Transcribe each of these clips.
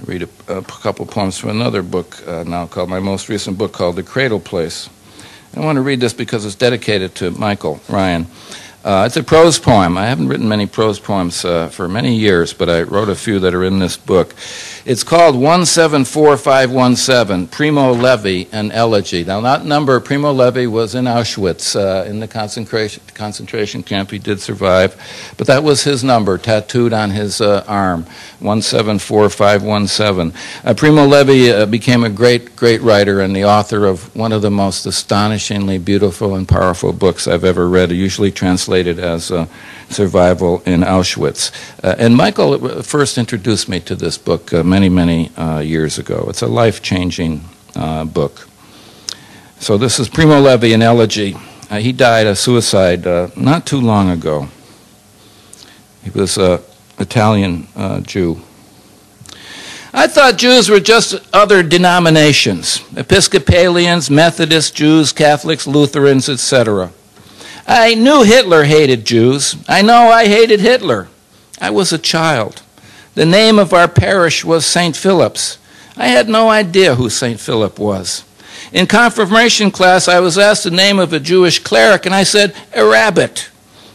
read a couple poems from another book now called, my most recent book called The Cradle Place. I want to read this because it's dedicated to Michael Ryan. It's a prose poem. I haven't written many prose poems for many years, but I wrote a few that are in this book. It's called 174517, Primo Levy, an Elegy. Now, that number, Primo Levy was in Auschwitz, in the concentration camp. He did survive, but that was his number, tattooed on his arm, 174517. Primo Levy became a great writer and the author of one of the most astonishingly beautiful and powerful books I've ever read, usually translated as Survival in Auschwitz. And Michael first introduced me to this book many years ago. It's a life-changing book. So this is Primo Levy, an Elegy. He died of suicide not too long ago. He was an Italian Jew. I thought Jews were just other denominations, Episcopalians, Methodists, Jews, Catholics, Lutherans, etc. I knew Hitler hated Jews. I know I hated Hitler. I was a child. The name of our parish was St. Philip's. I had no idea who St. Philip was. In confirmation class, I was asked the name of a Jewish cleric, and I said, a rabbit.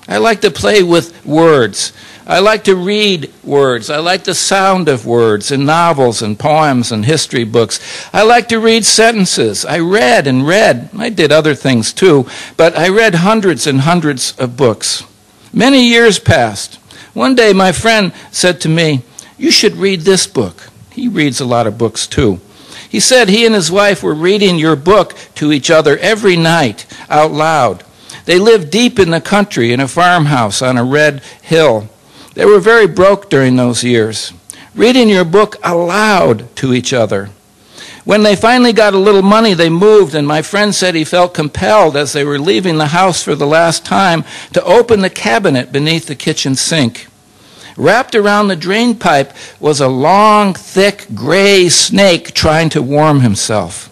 I like to play with words. I like to read words. I like the sound of words in novels and poems and history books. I like to read sentences. I read and read. I did other things too, but I read hundreds and hundreds of books. Many years passed. One day my friend said to me, you should read this book. He reads a lot of books too. He said he and his wife were reading your book to each other every night out loud. They lived deep in the country in a farmhouse on a red hill. They were very broke during those years, reading your book aloud to each other. When they finally got a little money, they moved, and my friend said he felt compelled as they were leaving the house for the last time to open the cabinet beneath the kitchen sink. Wrapped around the drain pipe was a long, thick, gray snake trying to warm himself.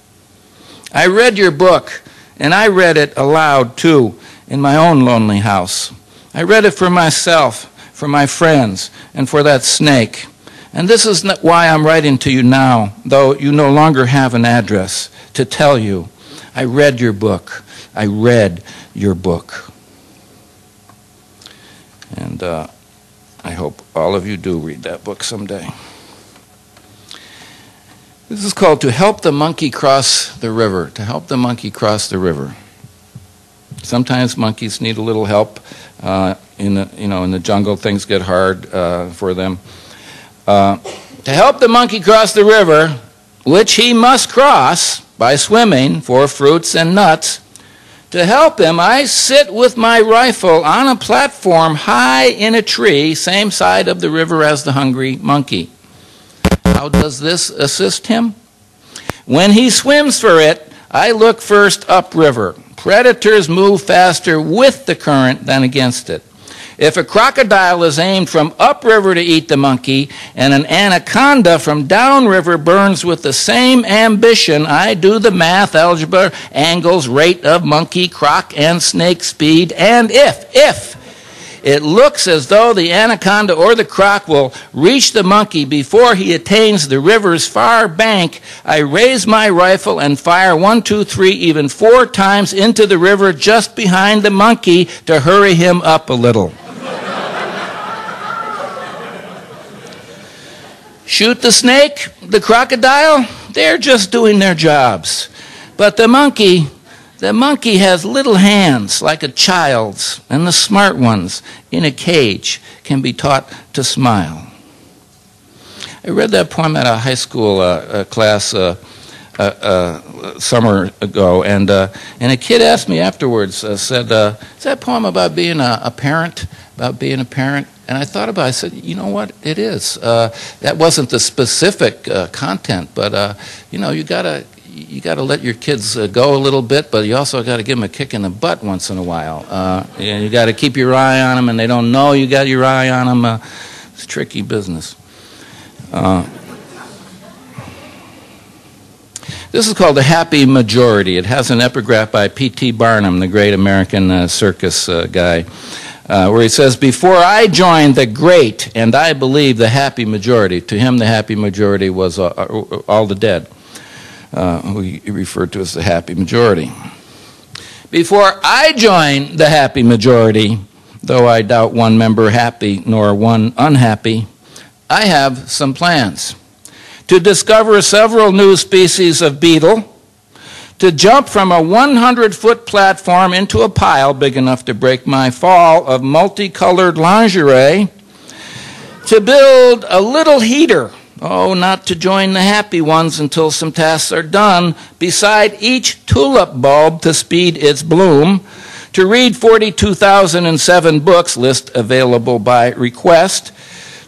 I read your book, and I read it aloud, too, in my own lonely house. I read it for myself, for my friends, and for that snake. And this is why I'm writing to you now, though you no longer have an address, to tell you, I read your book. I read your book. And I hope all of you do read that book someday. This is called To Help the Monkey Cross the River. To help the monkey cross the river. Sometimes monkeys need a little help. In the jungle, things get hard for them. To help the monkey cross the river, which he must cross by swimming for fruits and nuts, to help him, I sit with my rifle on a platform high in a tree, same side of the river as the hungry monkey. How does this assist him? When he swims for it, I look first upriver. Predators move faster with the current than against it. If a crocodile is aimed from upriver to eat the monkey, and an anaconda from downriver burns with the same ambition, I do the math, algebra, angles, rate of monkey, croc, and snake speed, and if it looks as though the anaconda or the croc will reach the monkey before he attains the river's far bank, I raise my rifle and fire 1, 2, 3, even 4 times into the river just behind the monkey to hurry him up a little. Shoot the snake, the crocodile, they're just doing their jobs. But the monkey has little hands like a child's, and the smart ones in a cage can be taught to smile. I read that poem at a high school class summer ago, and a kid asked me afterwards, said, is that poem about being a parent, And I thought about it. I said, you know what? It is. That wasn't the specific content, but you gotta let your kids go a little bit, but you also got to give them a kick in the butt once in a while. And you got to keep your eye on them, and they don't know you got your eye on them. It's tricky business. This is called The Happy Majority. It has an epigraph by P.T. Barnum, the great American circus guy. where he says, before I joined the great, and I believe the happy majority, to him the happy majority was all the dead, who he referred to as the happy majority. Before I joined the happy majority, though I doubt one member happy nor one unhappy, I have some plans. To discover several new species of beetle, to jump from a 100-foot platform into a pile big enough to break my fall of multicolored lingerie, to build a little heater, oh, not to join the happy ones until some tasks are done, beside each tulip bulb to speed its bloom, to read 42,007 books, list available by request,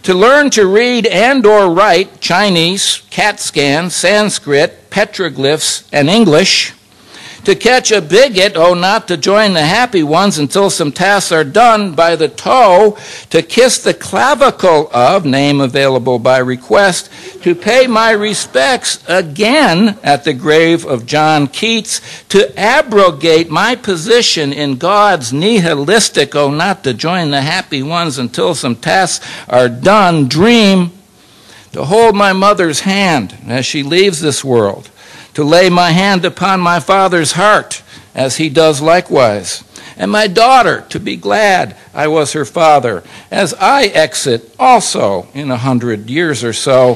to learn to read and or write Chinese, CAT scan, Sanskrit, petroglyphs, and English, to catch a bigot, oh, not to join the happy ones until some tasks are done, by the toe, to kiss the clavicle of, name available by request, to pay my respects again at the grave of John Keats, to abrogate my position in God's nihilistic, oh, not to join the happy ones until some tasks are done, dream, to hold my mother's hand as she leaves this world, to lay my hand upon my father's heart as he does likewise, and my daughter to be glad I was her father, as I exit also in 100 years or so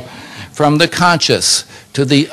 from the conscious to the